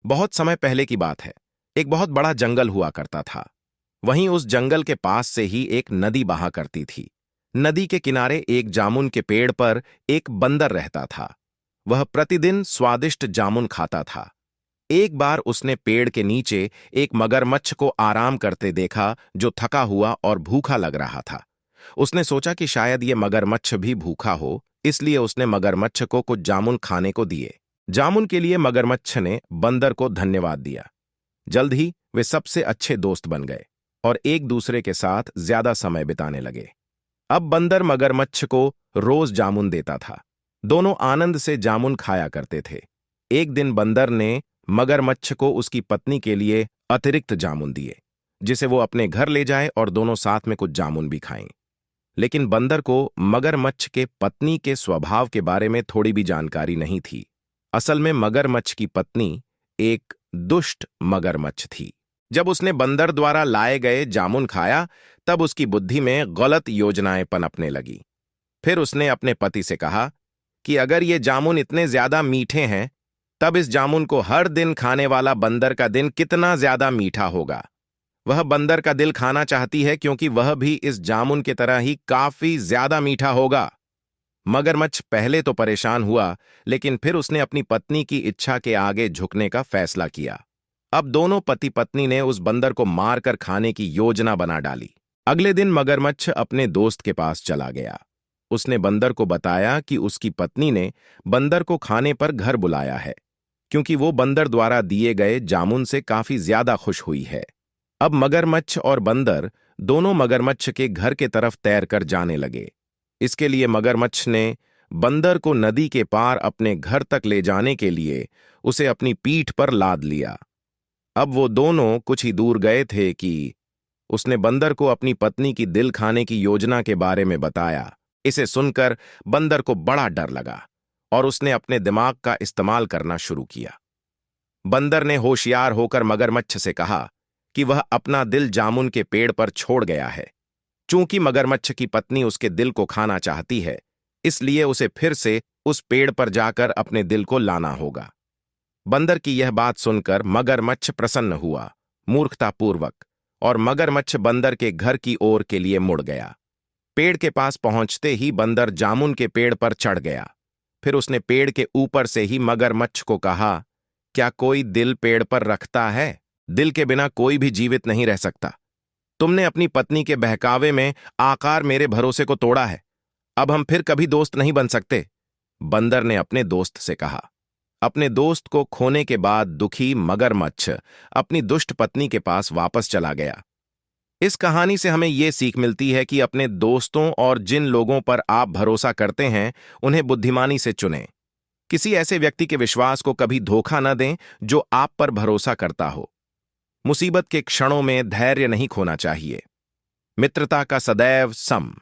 बहुत समय पहले की बात है। एक बहुत बड़ा जंगल हुआ करता था। वहीं उस जंगल के पास से ही एक नदी बहा करती थी। नदी के किनारे एक जामुन के पेड़ पर एक बंदर रहता था। वह प्रतिदिन स्वादिष्ट जामुन खाता था। एक बार उसने पेड़ के नीचे एक मगरमच्छ को आराम करते देखा, जो थका हुआ और भूखा लग रहा था। उसने सोचा कि शायद ये मगरमच्छ भी भूखा हो, इसलिए उसने मगरमच्छ को कुछ जामुन खाने को दिए। जामुन के लिए मगरमच्छ ने बंदर को धन्यवाद दिया। जल्द ही वे सबसे अच्छे दोस्त बन गए और एक दूसरे के साथ ज्यादा समय बिताने लगे। अब बंदर मगरमच्छ को रोज जामुन देता था। दोनों आनंद से जामुन खाया करते थे। एक दिन बंदर ने मगरमच्छ को उसकी पत्नी के लिए अतिरिक्त जामुन दिए, जिसे वो अपने घर ले जाए और दोनों साथ में कुछ जामुन भी खाएं। लेकिन बंदर को मगरमच्छ के पत्नी के स्वभाव के बारे में थोड़ी भी जानकारी नहीं थी। असल में मगरमच्छ की पत्नी एक दुष्ट मगरमच्छ थी। जब उसने बंदर द्वारा लाए गए जामुन खाया, तब उसकी बुद्धि में गलत योजनाएं पनपने लगी। फिर उसने अपने पति से कहा कि अगर ये जामुन इतने ज्यादा मीठे हैं, तब इस जामुन को हर दिन खाने वाला बंदर का दिन कितना ज्यादा मीठा होगा। वह बंदर का दिल खाना चाहती है क्योंकि वह भी इस जामुन की तरह ही काफी ज्यादा मीठा होगा। मगरमच्छ पहले तो परेशान हुआ, लेकिन फिर उसने अपनी पत्नी की इच्छा के आगे झुकने का फैसला किया। अब दोनों पति पत्नी ने उस बंदर को मारकर खाने की योजना बना डाली। अगले दिन मगरमच्छ अपने दोस्त के पास चला गया। उसने बंदर को बताया कि उसकी पत्नी ने बंदर को खाने पर घर बुलाया है, क्योंकि वो बंदर द्वारा दिए गए जामुन से काफी ज्यादा खुश हुई है। अब मगरमच्छ और बंदर दोनों मगरमच्छ के घर के तरफ तैरकर जाने लगे। इसके लिए मगरमच्छ ने बंदर को नदी के पार अपने घर तक ले जाने के लिए उसे अपनी पीठ पर लाद लिया। अब वो दोनों कुछ ही दूर गए थे कि उसने बंदर को अपनी पत्नी की दिल खाने की योजना के बारे में बताया। इसे सुनकर बंदर को बड़ा डर लगा और उसने अपने दिमाग का इस्तेमाल करना शुरू किया। बंदर ने होशियार होकर मगरमच्छ से कहा कि वह अपना दिल जामुन के पेड़ पर छोड़ गया है। चूंकि मगरमच्छ की पत्नी उसके दिल को खाना चाहती है, इसलिए उसे फिर से उस पेड़ पर जाकर अपने दिल को लाना होगा। बंदर की यह बात सुनकर मगरमच्छ प्रसन्न हुआ, मूर्खतापूर्वक, और मगरमच्छ बंदर के घर की ओर के लिए मुड़ गया। पेड़ के पास पहुंचते ही बंदर जामुन के पेड़ पर चढ़ गया। फिर उसने पेड़ के ऊपर से ही मगरमच्छ को कहा, क्या कोई दिल पेड़ पर रखता है? दिल के बिना कोई भी जीवित नहीं रह सकता। तुमने अपनी पत्नी के बहकावे में आकार मेरे भरोसे को तोड़ा है। अब हम फिर कभी दोस्त नहीं बन सकते। बंदर ने अपने दोस्त से कहा। अपने दोस्त को खोने के बाद दुखी मगरमच्छ अपनी दुष्ट पत्नी के पास वापस चला गया। इस कहानी से हमें यह सीख मिलती है कि अपने दोस्तों और जिन लोगों पर आप भरोसा करते हैं, उन्हें बुद्धिमानी से चुनें। किसी ऐसे व्यक्ति के विश्वास को कभी धोखा न दें जो आप पर भरोसा करता हो। मुसीबत के क्षणों में धैर्य नहीं खोना चाहिए। मित्रता का सदैव सम